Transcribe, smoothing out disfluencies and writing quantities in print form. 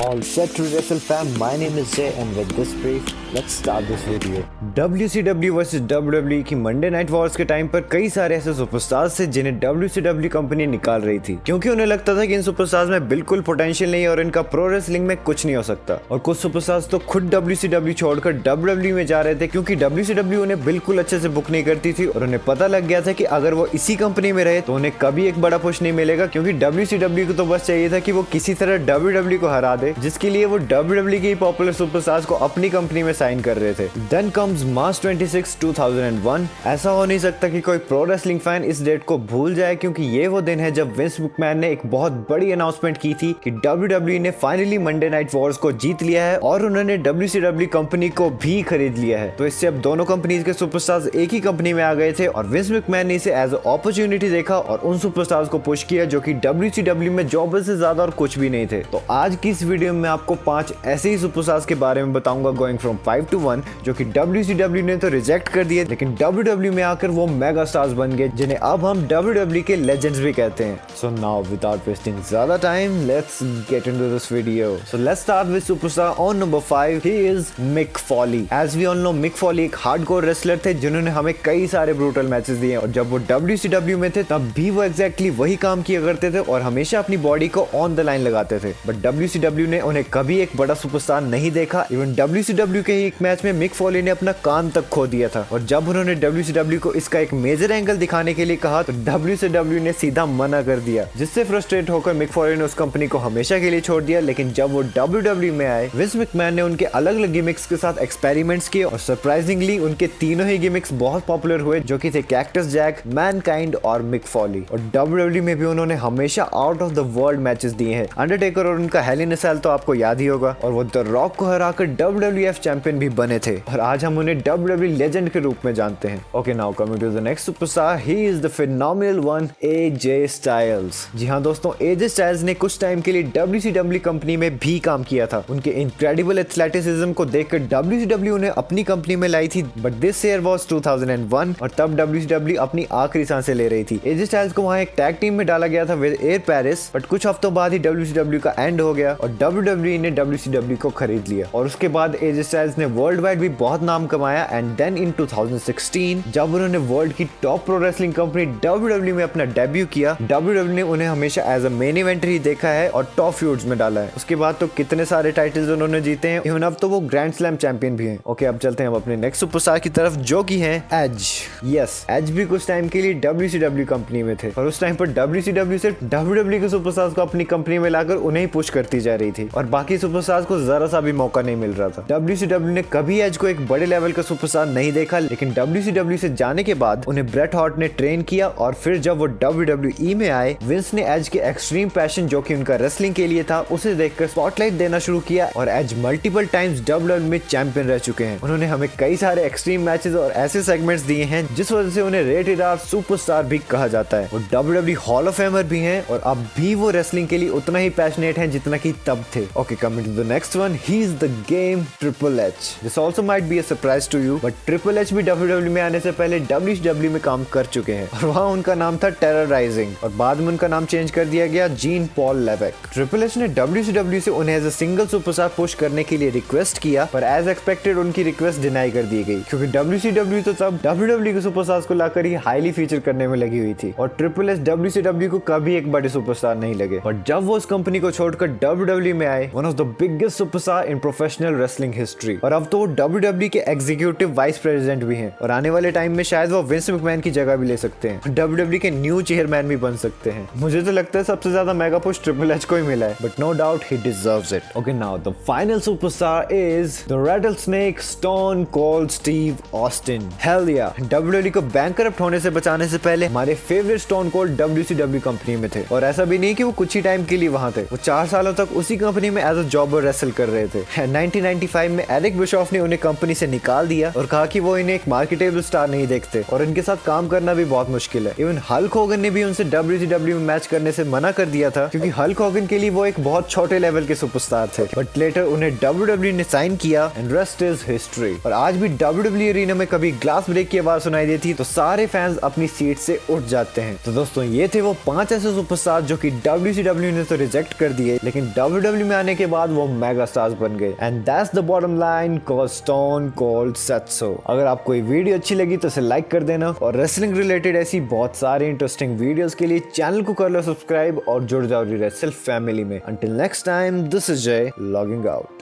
All set to wrestle fam, my name is Jay and with this brief, let's start this video. WCW vs WWE की Monday night Wars के time पर कई सारे ऐसे superstars थे जिन्हें WCW company निकाल रही थी क्योंकि उन्हें लगता था कि इन सुपरस्टार्स में बिल्कुल पोटेंशियल नहीं है और इनका प्रो रेसलिंग में कुछ नहीं हो सकता। और कुछ सुपरस्टार्स तो खुद WCW छोड़कर WWE में जा रहे थे क्योंकि WCW उन्हें बिल्कुल अच्छे से बुक नहीं करती थी और उन्हें पता लग गया था कि अगर वो इसी कंपनी में रहे तो उन्हें कभी एक बड़ा पुश नहीं मिलेगा क्योंकि WCW को तो बस चाहिए था कि वो किसी तरह WWE को हरा दे, जिसके लिए वो WWE के पॉपुलर सुपरस्टार्स को अपनी कंपनी में साइन कर रहे थे। देन कम्स मार्च 26, 2001। ऐसा हो नहीं सकता कि कोई प्रो रेसलिंग फैन इस डेट को भूल जाए क्योंकि ये वो दिन है जब विंस मैकमैन ने एक बहुत बड़ी अनाउंसमेंट की थी कि WWE ने फाइनली मंडे नाइट वॉर्स को जीत लिया है और उन्होंने WCW कंपनी को भी खरीद लिया है। तो इससे अब दोनों कंपनीज के सुपरस्टार्स एक ही कंपनी में आ गए थे और विंस मैकमैन ने इसे एज अपॉर्चुनिटी देखा और उन सुपरस्टार्स को पुश किया जो कि WCW में जॉबर से ज्यादा और कुछ भी नहीं थे। तो आज की इस वीडियो में आपको 5 ऐसे ही सुपरस्टार्स के बारे में बताऊंगा गोइंग फ्रॉम 5 to 1 जो कि WCW ने तो रिजेक्ट कर दिए लेकिन WWE में आकर वो मेगा स्टार्स बन गए जिन्हें अब हम WWE के लेजेंड्स भी कहते हैं। सो नाउ विदाउट वेस्टिंग ज्यादा time let's get into this video. So let's start with superstar on number 5। He is Mick Foley. As we all know Mick Foley एक हार्डकोर रेसलर थे जिन्होंने हमें कई सारे ब्रूटल मैचेस दिए और जब वो WCW में थे तब भी वो एग्जैक्टली वही काम किया करते थे और हमेशा अपनी बॉडी को ऑन द लाइन लगाते थे। बट WCW ने उन्हें कभी एक बड़ा सुपरस्टार नहीं देखा। इवन WCW के ही एक मैच में मिक फॉली ने अपना कान तक खो दिया था और जब उन्होंने WCW को इसका एक मेजर एंगल दिखाने के लिए कहा तो WCW ने सीधा मना कर दिया, जिससे फ्रस्ट्रेट होकर मिक फॉली ने उस कंपनी को हमेशा के लिए छोड़ दिया। लेकिन जब वो WWE में आए विंस मैकमैन ने उनके अलग अलग गिमिक्स के साथ एक्सपेरिमेंट्स किए और सरप्राइजिंगली उनके तीनों ही गिमिक्स बहुत पॉपुलर हुए जो कि थे कैक्टस जैक, मैनकाइंड और मिक फॉली। और WWE में भी उन्होंने हमेशा out of the world matches दिए हैं। अंडरटेकर और उनका हेल इन अ सेल तो आपको याद ही होगा और वो द रॉक को हराकर WWF चैंपियन भी बने थे और आज हम उन्हें WWE लेजेंड के रूप में जानते हैं। Okay now coming to the next superstar, he is the phenomenal one AJ Styles. जी हाँ दोस्तों, AJ स्टाइल्स ने कुछ टाइम के लिए WCW कंपनी में भी काम किया था। उनके इनक्रेडिबल एथलेटिसिज्म को देखकर WCW उन्हें अपनी कंपनी में लाई थी बट दिस ईयर वाज 2001 और तब WCW अपनी आखिरी सांसें ले रही थी। AJ स्टाइल्स को वहां एक टैग टीम में डाला गया था विद एयर पेरिस बट कुछ हफ्तों बाद ही WCW का एंड हो गया और WWE ने WCW को खरीद लिया और उसके बाद AJ स्टाइल्स ने वर्ल्ड वाइड भी बहुत नाम कमाया। एंड देन इन 2016 जब उन्होंने वर्ल्ड की top pro wrestling company WWE में अपना डेब्यू किया, WWE ने उन्हें हमेशा एज अ मेन इवेंटर ही देखा है और टॉप फ्यूड्स में डाला है। उसके बाद तो कितने सारे टाइटल्स उन्होंने जीते हैं, इवन अब तो वो ग्रैंड स्लैम चैंपियन भी हैं। ओके अब चलते हैं हम अपने नेक्स्ट सुपरस्टार की तरफ जो कि है एज। यस, एज भी कुछ टाइम के लिए WCW कंपनी में थे और उस टाइम पर WCW सिर्फ WWE के सुपरस्टार्स को अपनी कंपनी में लाकर उन्हें ही पुश करती जा रही थी और बाकी सुपरस्टार्स को जरा सा भी मौका नहीं मिल रहा था। WCW ने कभी एज को एक बड़े लेवल का सुपरस्टार नहीं देखा लेकिन WCW से जाने के बाद उन्हें ब्रेट हार्ट ने ट्रेन किया और फिर जब वो WWE में आए विंस ने एज के एक्सट्रीम पैशन जो कि उनका रेसलिंग के लिए था उसे देखकर स्पॉटलाइट देना शुरू किया और एज मल्टीपल टाइम्स WWE में चैंपियन रह चुके हैं। उन्होंने हमें कई सारे एक्सट्रीम मैचेस और ऐसे सेगमेंट्स दिए हैं जिस वजह से उन्हें रेटेड आर सुपरस्टार भी कहा जाता है। वो WWE हॉल ऑफ फेमर भी हैं और अब भी वो रेसलिंग के लिए उतना ही पैशनेट हैं जितना कि तब थे। Okay coming to the next one, he is the game Triple H। This also might be a surprise to you but Triple H भी WWE में आने से पहले WCW में काम कर चुके हैं और वहाँ उनका नाम था टेरराइजिंग और बाद में उनका नाम चेंज कर दिया गया Jean Paul Levesque. Triple H ने WCW से उन्हें as a single superstar push करने के लिए रिक्वेस्ट किया पर एज एक्सपेक्टेड उनकी रिक्वेस्ट डिनाई कर दी गई क्योंकि WCW तो तब WWE के सुपरस्टार्स को लाकर ही हाईली फीचर करने में लगी हुई थी और Triple H WCW को कभी एक बड़े सुपरस्टार नहीं लगे। और जब वो उस कंपनी को छोड़कर WWE में आए, one of the biggest superstar in professional wrestling history और अब तो वो WWE के एग्जीक्यूटिव वाइस प्रेसिडेंट भी हैं और आने वाले टाइम में शायद वो विंस मैकमैन की जगह भी ले सकते हैं। WWE के न्यू चेयरमैन भी बन सकते हैं। मुझे तो लगता है सबसे ज्यादा मेगा पुश Triple H को ही मिला है but no doubt he deserves it. Okay now the final superstar is the rattlesnake stone cold Steve Austin. Hell yeah, WWE को बैंकरप्ट होने से बचाने से पहले हमारे favourite stone cold WCW company में थे और ऐसा भी नहीं कि वो कुछ ही टाइम के लिए वहां थे, वो 4 सालों तक उसी कंपनी में एज अ जॉबर रेसल कर रहे थे। 1995 में एरिक बिशॉफ ने उन्हें कंपनी से निकाल दिया और कहा कि वो इन्हें एक मार्केटेबल स्टार नहीं देखते और इनके साथ काम करना भी बहुत मुश्किल है। इवन हल्क होगन ने भी उनसे WCW में मैच करने से मना कर दिया था क्योंकि हल्क होगन के लिए वो एक बहुत छोटे लेवल के सुपरस्टार थे बट लेटर उन्हें WWE ने साइन किया एंड रेस्ट इज हिस्ट्री। और आज भी WWE एरिना में कभी ग्लास ब्रेक की आवाज सुनाई देती तो सारे फैंस अपनी सीट से उठ जाते हैं। तो दोस्तों ये थे वो 5 ऐसे सुपरस्टार जो कि WCW ने तो रिजेक्ट कर दिए लेकिन WWE WWE में आने के बाद वो मेगा स्टार्स बन गए and that's the bottom line cause stone cold said so. अगर आपको ये वीडियो अच्छी लगी तो इसे लाइक कर देना और रेसलिंग रिलेटेड ऐसी बहुत सारी इंटरेस्टिंग वीडियोस के लिए चैनल को कर लो सब्सक्राइब और जुड़ जाओ रेसल फैमिली में। Until next time, this is जय लॉगिंग आउट।